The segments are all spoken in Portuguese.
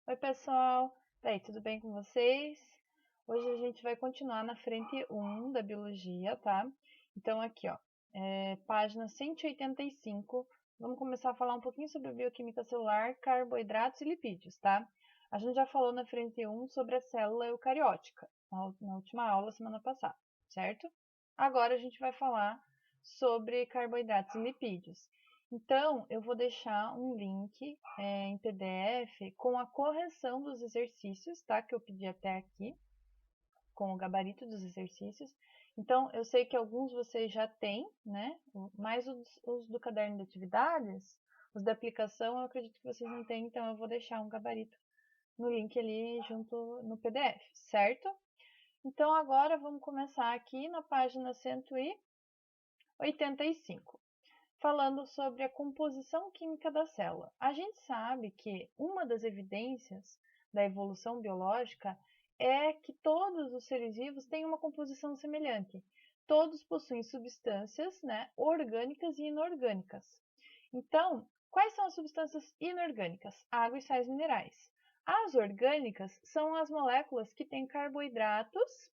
Oi, pessoal! E aí, tudo bem com vocês? Hoje a gente vai continuar na frente 1 da biologia, tá? Então, aqui, ó, página 185, vamos começar a falar um pouquinho sobre bioquímica celular, carboidratos e lipídios, tá? A gente já falou na frente 1 sobre a célula eucariótica, na última aula, semana passada, certo? Agora a gente vai falar sobre carboidratos e lipídios. Então, eu vou deixar um link em PDF com a correção dos exercícios, tá? Que eu pedi até aqui, com o gabarito dos exercícios. Então, eu sei que alguns vocês já têm, né? Mas os do caderno de atividades, os da aplicação, eu acredito que vocês não têm, então eu vou deixar um gabarito no link ali junto no PDF, certo? Então, agora vamos começar aqui na página 185. Falando sobre a composição química da célula. A gente sabe que uma das evidências da evolução biológica é que todos os seres vivos têm uma composição semelhante. Todos possuem substâncias, né, orgânicas e inorgânicas. Então, quais são as substâncias inorgânicas? Água e sais minerais. As orgânicas são as moléculas que têm carboidratos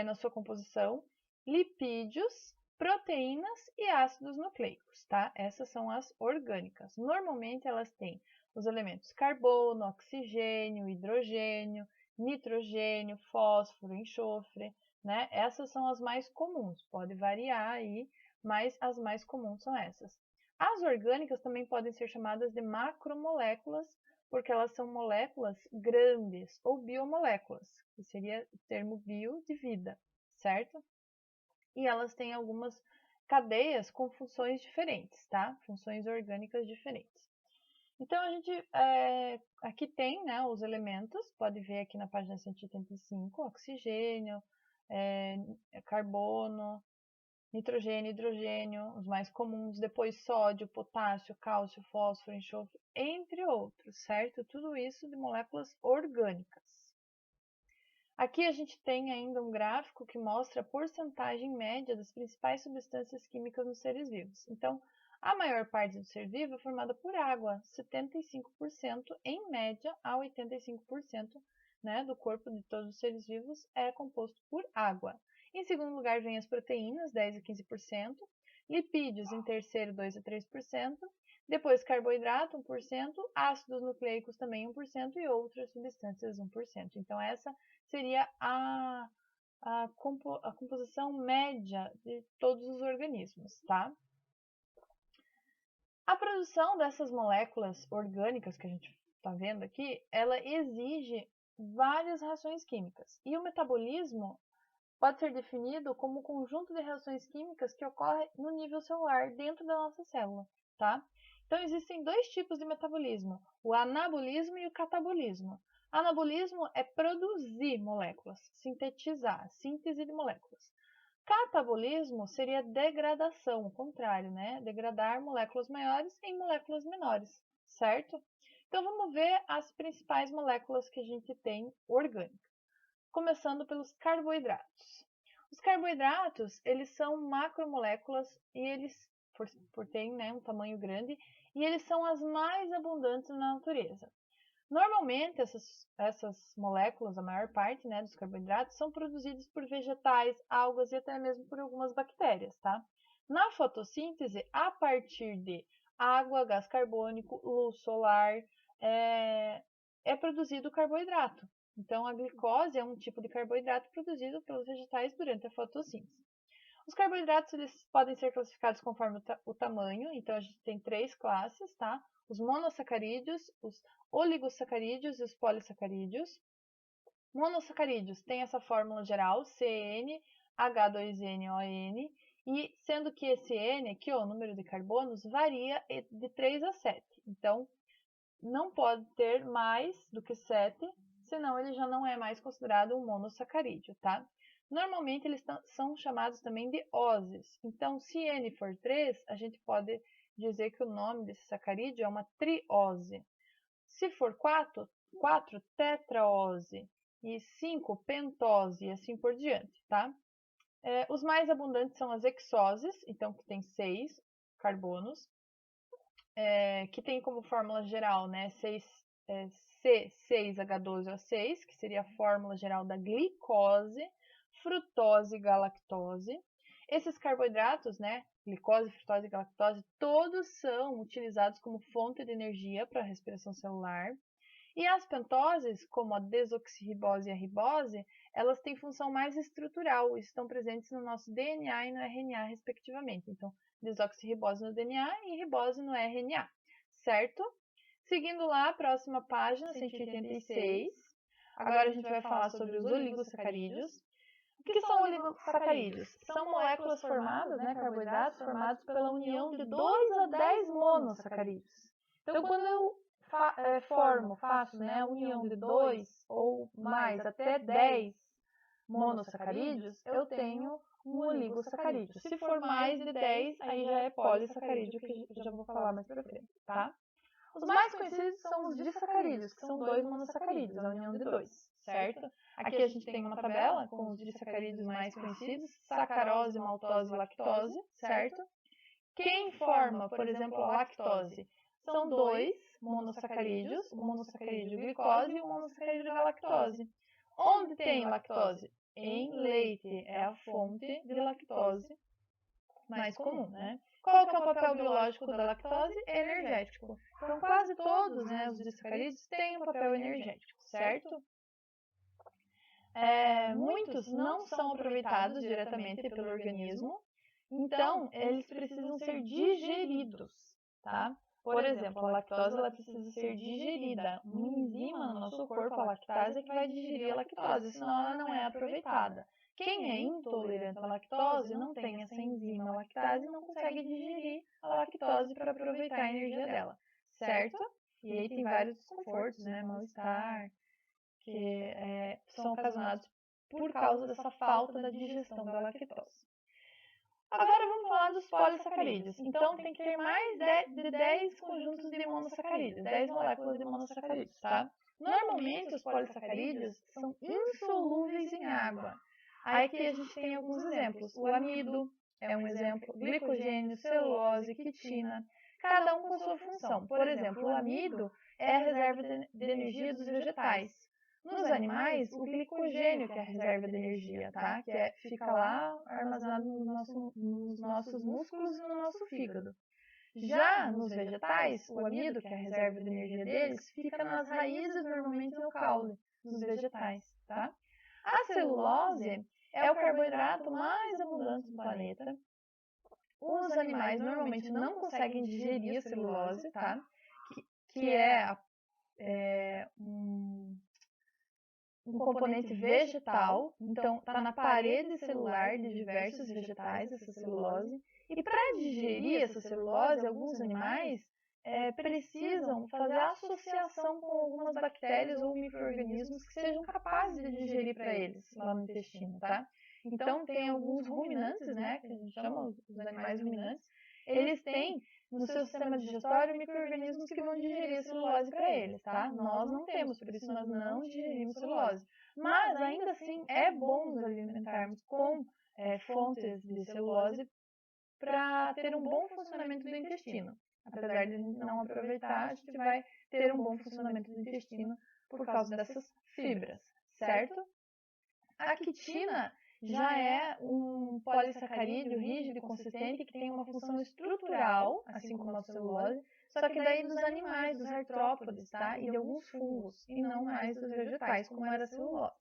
na sua composição, lipídios, proteínas e ácidos nucleicos, tá? Essas são as orgânicas. Normalmente elas têm os elementos carbono, oxigênio, hidrogênio, nitrogênio, fósforo, enxofre, né? Essas são as mais comuns, pode variar aí, mas as mais comuns são essas. As orgânicas também podem ser chamadas de macromoléculas, porque elas são moléculas grandes ou biomoléculas, que seria o termo bio de vida, certo? E elas têm algumas cadeias com funções diferentes, tá? Funções orgânicas diferentes. Então, a gente aqui tem, né, os elementos, pode ver aqui na página 185, oxigênio, carbono, nitrogênio, hidrogênio, os mais comuns, depois sódio, potássio, cálcio, fósforo, enxofre, entre outros, certo? Tudo isso de moléculas orgânicas. Aqui a gente tem ainda um gráfico que mostra a porcentagem média das principais substâncias químicas nos seres vivos. Então, a maior parte do ser vivo é formada por água, 75% em média a 85%, né, do corpo de todos os seres vivos é composto por água. Em segundo lugar vem as proteínas, 10 a 15%, lipídios em terceiro, 2 a 3%, depois carboidrato, 1%, ácidos nucleicos também 1% e outras substâncias 1%. Então essa seria a composição média de todos os organismos, tá? A produção dessas moléculas orgânicas que a gente está vendo aqui, ela exige várias reações químicas. E o metabolismo pode ser definido como um conjunto de reações químicas que ocorre no nível celular, dentro da nossa célula, tá? Então, existem dois tipos de metabolismo, o anabolismo e o catabolismo. Anabolismo é produzir moléculas, sintetizar, síntese de moléculas. Catabolismo seria degradação, o contrário, né? Degradar moléculas maiores em moléculas menores, certo? Então, vamos ver as principais moléculas que a gente tem orgânicas. Começando pelos carboidratos. Os carboidratos, eles são macromoléculas e eles, por terem, né, um tamanho grande, e eles são as mais abundantes na natureza. Normalmente, essas moléculas, a maior parte, né, dos carboidratos, são produzidos por vegetais, algas e até mesmo por algumas bactérias, tá? Na fotossíntese, a partir de água, gás carbônico, luz solar, é produzido o carboidrato. Então, a glicose é um tipo de carboidrato produzido pelos vegetais durante a fotossíntese. Os carboidratos eles podem ser classificados conforme o tamanho, então a gente tem três classes, tá? Os monossacarídeos, os oligosacarídeos e os polissacarídeos. Monossacarídeos tem essa fórmula geral, CnH2nOn, e sendo que esse N, que é o número de carbonos, varia de 3 a 7. Então, não pode ter mais do que 7, senão ele já não é mais considerado um monossacarídeo, tá? Normalmente eles são chamados também de óses. Então, se N for 3, a gente pode dizer que o nome desse sacarídeo é uma triose. Se for 4, tetraose. E 5, pentose, e assim por diante, tá? Os mais abundantes são as hexoses, então que tem 6 carbonos, que tem como fórmula geral, né, C6H12O6, que seria a fórmula geral da glicose, frutose e galactose. Esses carboidratos, né, glicose, frutose e galactose, todos são utilizados como fonte de energia para a respiração celular. E as pentoses, como a desoxirribose e a ribose, elas têm função mais estrutural e estão presentes no nosso DNA e no RNA, respectivamente. Então, desoxirribose no DNA e ribose no RNA, certo? Seguindo lá, próxima página, 186. Agora a gente vai falar sobre os oligosacarídeos. O que são oligosacarídeos? São moléculas formadas, né, carboidratos formados pela união de 2 a 10 monossacarídeos. Então, quando eu faço, né, a união de 2 ou mais até 10 monossacarídeos, eu tenho um oligosacarídeo. Se for mais de 10, aí já é polissacarídeo, que eu já vou falar mais pra frente, tá? Os mais conhecidos são os disacarídeos, que são 2 monossacarídeos, a união de 2, certo? Aqui a gente tem uma tabela com os disacarídeos mais conhecidos, sacarose, maltose e lactose, certo? Quem forma, por exemplo, a lactose? São 2 monossacarídeos, o monossacarídeo glicose e o monossacarídeo galactose. Onde tem lactose? Em leite, é a fonte de lactose mais comum, né? Qual que é o papel biológico da lactose? É energético. Então, quase todos, né, os disacarídeos têm um papel energético, certo? Muitos não são aproveitados diretamente pelo organismo, então eles precisam ser digeridos, tá? Por exemplo, a lactose ela precisa ser digerida. Uma enzima no nosso corpo, a lactase, é que vai digerir a lactose, senão ela não é aproveitada. Quem é intolerante à lactose não tem essa enzima lactase e não consegue digerir a lactose para aproveitar a energia dela, certo? E aí tem vários desconfortos, né? Mal-estar, que são ocasionados por causa dessa falta da digestão da lactose. Agora vamos falar dos polissacarídeos. Então tem que ter mais de 10 conjuntos de monossacarídeos, 10 moléculas de monossacarídeos, tá? Normalmente os polissacarídeos são insolúveis em água. Aí aqui a gente tem alguns exemplos. O amido é um exemplo, glicogênio, celulose, quitina, cada um com a sua função. Por exemplo, o amido é a reserva de energia dos vegetais. Nos animais, o glicogênio que é a reserva de energia, tá? Que fica lá armazenado nos nossos músculos e no nosso fígado. Já nos vegetais, o amido, que é a reserva de energia deles, fica nas raízes, normalmente no caule, nos vegetais, tá? A celulose é o carboidrato mais abundante do planeta. Os animais normalmente não conseguem digerir a celulose, tá? Que é um componente vegetal, então está na parede celular de diversos vegetais, essa celulose. E para digerir essa celulose, alguns animais precisam fazer associação com algumas bactérias ou micro-organismos que sejam capazes de digerir para eles lá no intestino, tá? Então tem alguns ruminantes, né, que a gente chama os animais ruminantes, eles têm no seu sistema digestório micro-organismos que vão digerir a celulose para eles, tá? Nós não temos, por isso nós não digerimos celulose. Mas, ainda assim, é bom nos alimentarmos com fontes de celulose para ter um bom funcionamento do intestino. Apesar de a gente não aproveitar, a gente vai ter um bom funcionamento do intestino por causa dessas fibras, certo? A quitina já é um polissacarídeo rígido e consistente que tem uma função estrutural, assim como a celulose, só que daí dos animais, dos artrópodes, tá? E de alguns fungos, e não mais dos vegetais, como era a celulose,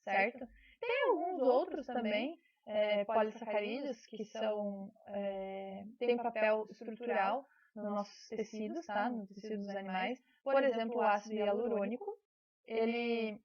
certo? Tem alguns outros também, polissacarídeos, que têm papel estrutural nos nossos tecidos, tá? No tecido dos animais. Por exemplo, o ácido hialurônico, ele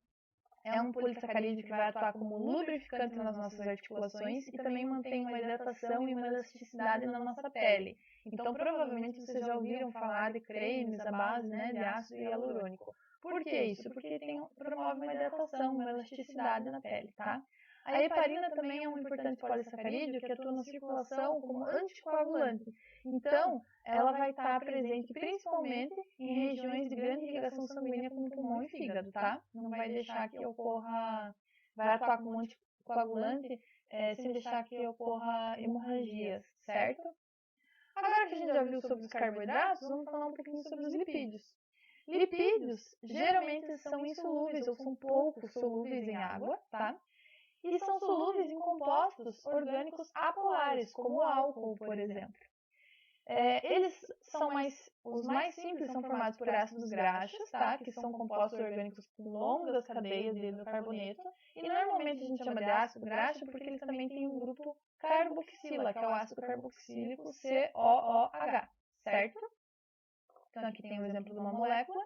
é um polissacarídeo que vai atuar como lubrificante nas nossas articulações e também mantém uma hidratação e uma elasticidade na nossa pele. Então, provavelmente vocês já ouviram falar de cremes à base, né, de ácido hialurônico. Por que isso? Porque promove uma hidratação, uma elasticidade na pele, tá? A heparina também é um importante polissacarídeo que atua na circulação como anticoagulante. Então, ela vai estar presente principalmente em regiões de grande irrigação sanguínea como pulmão e fígado, tá? Não vai deixar que ocorra, vai atuar como anticoagulante sem deixar que ocorra hemorragias, certo? Agora que a gente já viu sobre os carboidratos, vamos falar um pouquinho sobre os lipídios. Lipídios geralmente são insolúveis ou são pouco solúveis em água, tá? E são solúveis em compostos orgânicos apolares, como o álcool, por exemplo. Os mais simples são formados por ácidos graxos, tá? Que são compostos orgânicos com longas cadeias de hidrocarboneto. E normalmente a gente chama de ácido graxo porque eles também têm um grupo carboxila, que é o ácido carboxílico COOH, certo? Então aqui tem um exemplo de uma molécula.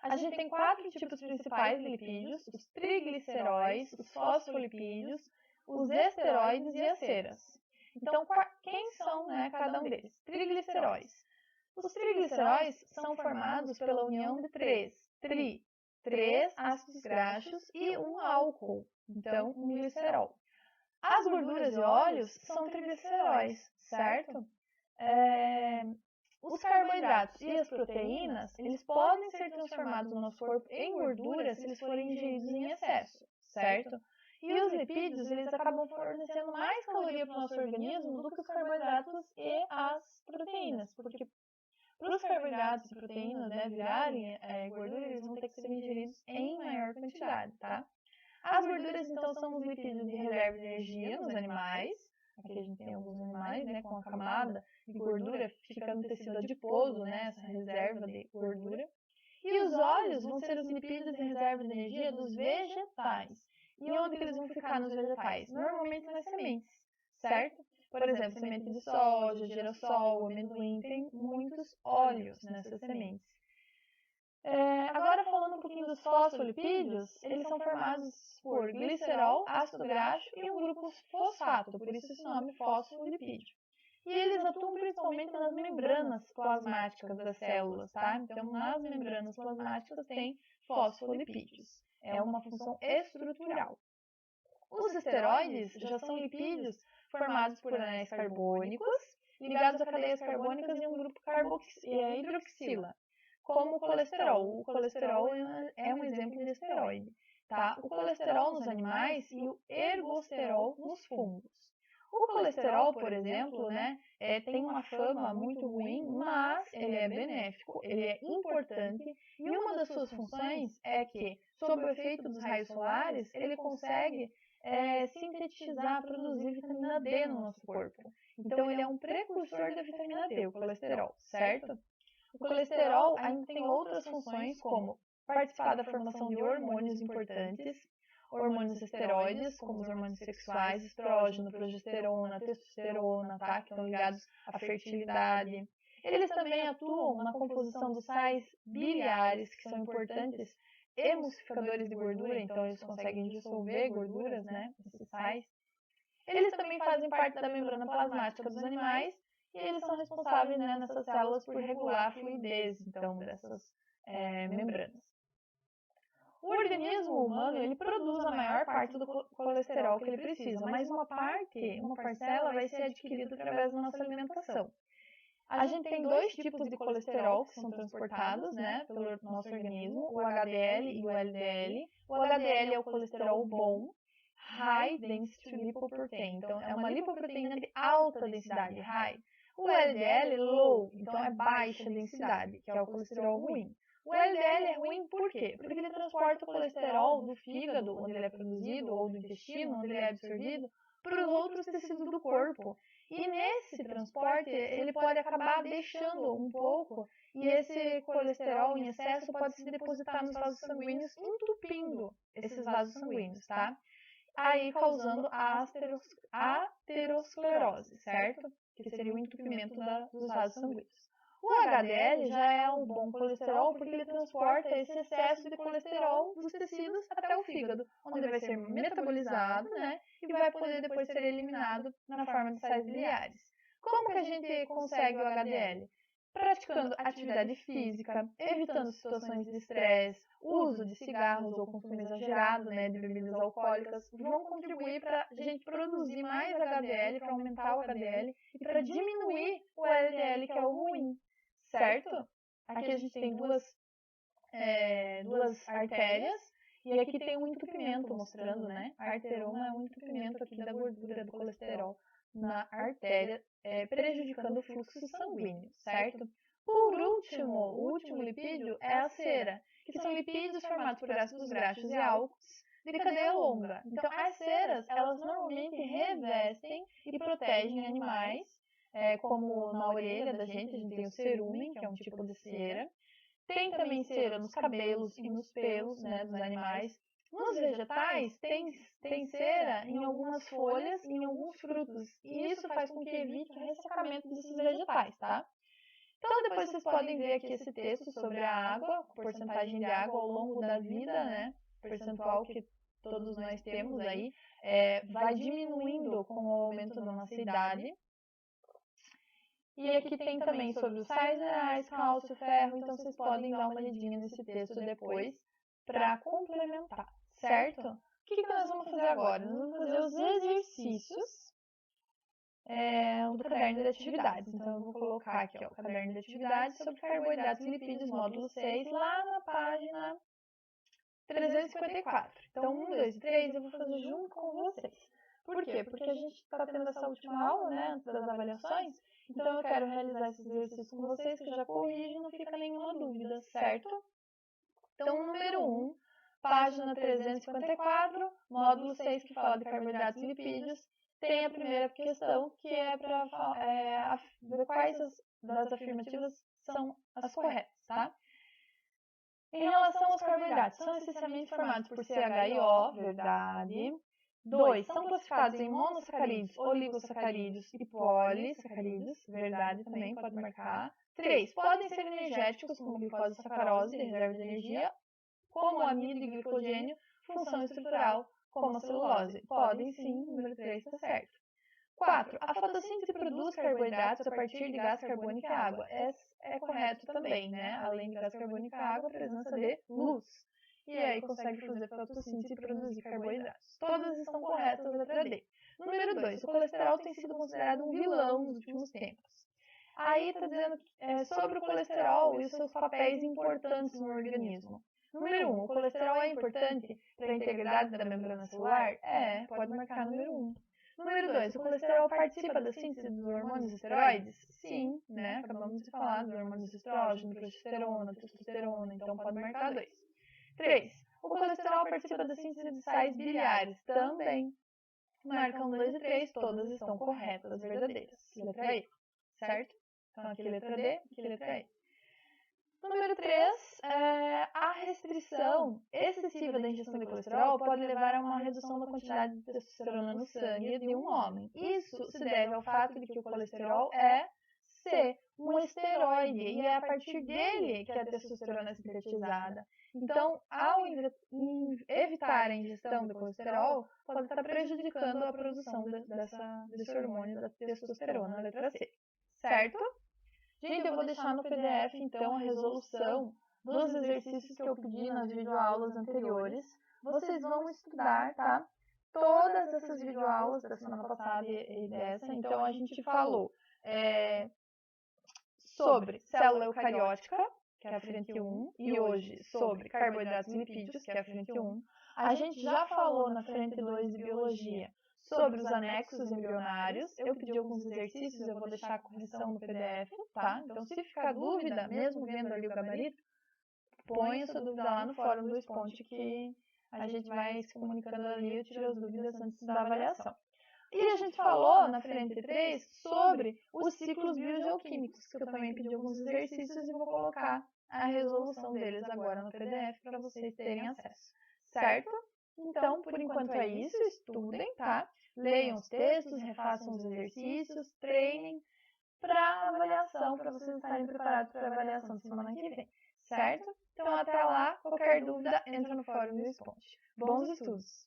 A gente tem 4 tipos principais de lipídios: os trigliceróis, os fosfolipídios, os esteroides e as ceras. Então, quem são, né, cada um deles? Trigliceróis. Os trigliceróis são formados pela união de três ácidos graxos e um álcool, então um glicerol. As gorduras e óleos são trigliceróis, certo? Os carboidratos e as proteínas, eles podem ser transformados no nosso corpo em gordura se eles forem ingeridos em excesso, certo? E os lipídios, eles acabam fornecendo mais caloria para o nosso organismo do que os carboidratos e as proteínas, porque para os carboidratos e proteínas, né, virarem gordura, eles vão ter que ser ingeridos em maior quantidade, tá? As gorduras, então, são os lipídios de reserva de energia nos animais. Aqui a gente tem alguns animais, né, com a camada de gordura, fica no tecido adiposo, né, essa reserva de gordura. E os óleos vão ser os lipídios de reserva de energia dos vegetais. E onde eles vão ficar nos vegetais? Normalmente nas sementes, certo? Por exemplo, semente de soja, girassol, amendoim, tem muitos óleos nessas sementes. Agora falando um pouquinho dos fosfolipídios, eles são formados por glicerol, ácido graxo e um grupo fosfato, por isso esse nome fosfolipídio. E eles atuam principalmente nas membranas plasmáticas das células, tá? Então, nas membranas plasmáticas tem fosfolipídios. É uma função estrutural. Os esteroides já são lipídios formados por anéis carbônicos, ligados a cadeias carbônicas em um grupo hidroxila, como o colesterol. O colesterol é um exemplo de esteroide, tá? O colesterol nos animais e o ergosterol nos fungos. O colesterol, por exemplo, né, tem uma fama muito ruim, mas ele é benéfico, ele é importante, e uma das suas funções é que, sob o efeito dos raios solares, ele consegue sintetizar, produzir vitamina D no nosso corpo. Então, ele é um precursor da vitamina D, o colesterol, certo? O colesterol ainda tem outras funções, como participar da formação de hormônios importantes, hormônios esteroides, como os hormônios sexuais, estrógeno, progesterona, testosterona, tá? Que estão ligados à fertilidade. Eles também atuam na composição dos sais biliares, que são importantes emulsificadores de gordura, então eles conseguem dissolver gorduras, né? Esses sais. Eles também fazem parte da membrana plasmática dos animais e eles são responsáveis, né, nessas células por regular a fluidez, então, dessas membranas. O organismo humano, ele produz a maior parte do colesterol que ele precisa, mas uma parcela vai ser adquirida através da nossa alimentação. A gente tem 2 tipos de colesterol que são transportados, né, pelo nosso organismo, o HDL e o LDL. O HDL é o colesterol bom, High Density Lipoprotein, então é uma lipoproteína de alta densidade, high. O LDL, low, então é baixa densidade, que é o colesterol ruim. O LDL é ruim por quê? Porque ele transporta o colesterol do fígado, onde ele é produzido, ou do intestino, onde ele é absorvido, para os outros tecidos do corpo. E nesse transporte, ele pode acabar deixando um pouco, e esse colesterol em excesso pode se depositar nos vasos sanguíneos, entupindo esses vasos sanguíneos, tá? Aí causando a aterosclerose, certo? Que seria o entupimento dos vasos sanguíneos. O HDL já é um bom colesterol porque ele transporta esse excesso de colesterol dos tecidos até o fígado, onde ele vai ser metabolizado, né? E vai poder depois ser eliminado na forma de sais biliares. Como que a gente consegue o HDL? Praticando atividade física, evitando situações de estresse, uso de cigarros ou consumo exagerado, né, de bebidas alcoólicas, vão contribuir para a gente produzir mais HDL, para aumentar o HDL e para diminuir o LDL, que é o ruim, certo? Aqui a gente tem duas artérias e aqui tem um entupimento mostrando, né? A arteroma é um entupimento aqui da gordura do colesterol na artéria, prejudicando o fluxo sanguíneo, certo? Por último, o último lipídio é a cera, que são lipídios formados por ácidos graxos e álcools de cadeia longa. Então, as ceras, elas normalmente revestem e protegem animais, como na orelha da gente, a gente tem o cerumen, que é um tipo de cera. Tem também cera nos cabelos e nos pelos, né, dos animais. Nos vegetais, tem cera em algumas folhas e em alguns frutos. E isso faz com que evite o ressecamento desses vegetais, tá? Então, depois vocês podem ver aqui esse texto sobre a água, porcentagem de água ao longo da vida, né? Percentual que todos nós temos aí, vai diminuindo com o aumento da nossa idade. E aqui tem também sobre os sais minerais, cálcio, ferro, então vocês podem dar uma lidinha nesse texto depois para complementar, certo? O que nós vamos fazer agora? Nós vamos fazer os exercícios do caderno de atividades. Então, eu vou colocar aqui o caderno de atividades sobre carboidratos e lipídios, módulo 6, lá na página 354. Então, 1, 2 e 3 eu vou fazer junto com vocês. Por quê? Porque a gente está tendo essa última aula, né, antes das avaliações, então eu quero realizar esses exercícios com vocês, que eu já corrijo e não fica nenhuma dúvida, certo? Então, número 1, página 354, módulo 6, que fala de carboidratos e lipídios, tem a primeira questão, que é para ver quais das afirmativas são as corretas, tá? Em relação aos carboidratos, são essencialmente formados por CH e O, verdade. 2. São classificados em monossacarídeos, oligosacarídeos e polissacarídeos, verdade também, pode marcar. 3. Podem ser energéticos, como glicose e sacarose, de reserva de energia, como amido e glicogênio, função estrutural, como a celulose. Podem sim, número 3 está certo. 4. A fotossíntese produz carboidratos a partir de gás carbônico e água. É correto também, né? Além de gás carbônico e água, a presença de luz. E aí consegue fazer fotossíntese e produzir carboidratos. Todas estão corretas, letra D. Número 2. O colesterol tem sido considerado um vilão nos últimos tempos. Aí está dizendo sobre o colesterol e os seus papéis importantes no organismo. Número 1. O colesterol é importante para a integridade da membrana celular? Pode marcar número 1. Número 2, o colesterol participa da síntese dos hormônios esteroides? Sim, né? Acabamos de falar dos hormônios estrógeno, progesterona, testosterona, então pode marcar 2. 3, o colesterol participa da síntese de sais biliares? Também. Marcam 2 e 3, todas estão corretas, verdadeiras. Letra E, certo? Então aqui letra D, aqui letra E. Número 3, a restrição excessiva da ingestão de colesterol pode levar a uma redução da quantidade de testosterona no sangue de um homem. Isso se deve ao fato de que o colesterol é um esteroide e é a partir dele que a testosterona é sintetizada. Então, ao evitar a ingestão de colesterol, pode estar prejudicando a produção desse hormônio da testosterona, letra C. Certo? Gente, eu vou deixar no PDF, então, a resolução dos exercícios que eu pedi nas videoaulas anteriores. Vocês vão estudar, tá? Todas essas videoaulas da semana passada e dessa. Então, a gente falou sobre célula eucariótica, que é a frente 1, e hoje sobre carboidratos e lipídios, que é a frente 1. A gente já falou na frente 2 de biologia sobre os anexos embrionários. Eu pedi alguns exercícios, eu vou deixar a correção no PDF, tá? Então, se ficar dúvida, mesmo vendo ali o gabarito, ponha sua dúvida lá no fórum do Sponte, que a gente vai se comunicando ali e eu tiro as dúvidas antes da avaliação. E a gente falou na frente 3 sobre os ciclos biogeoquímicos, que eu também pedi alguns exercícios e vou colocar a resolução deles agora no PDF para vocês terem acesso, certo? Então, por enquanto é isso, estudem, tá? Leiam os textos, refaçam os exercícios, treinem para avaliação, para vocês estarem preparados para a avaliação de semana que vem, certo? Então, até lá, qualquer dúvida, entra no fórum do Sponte. Bons estudos!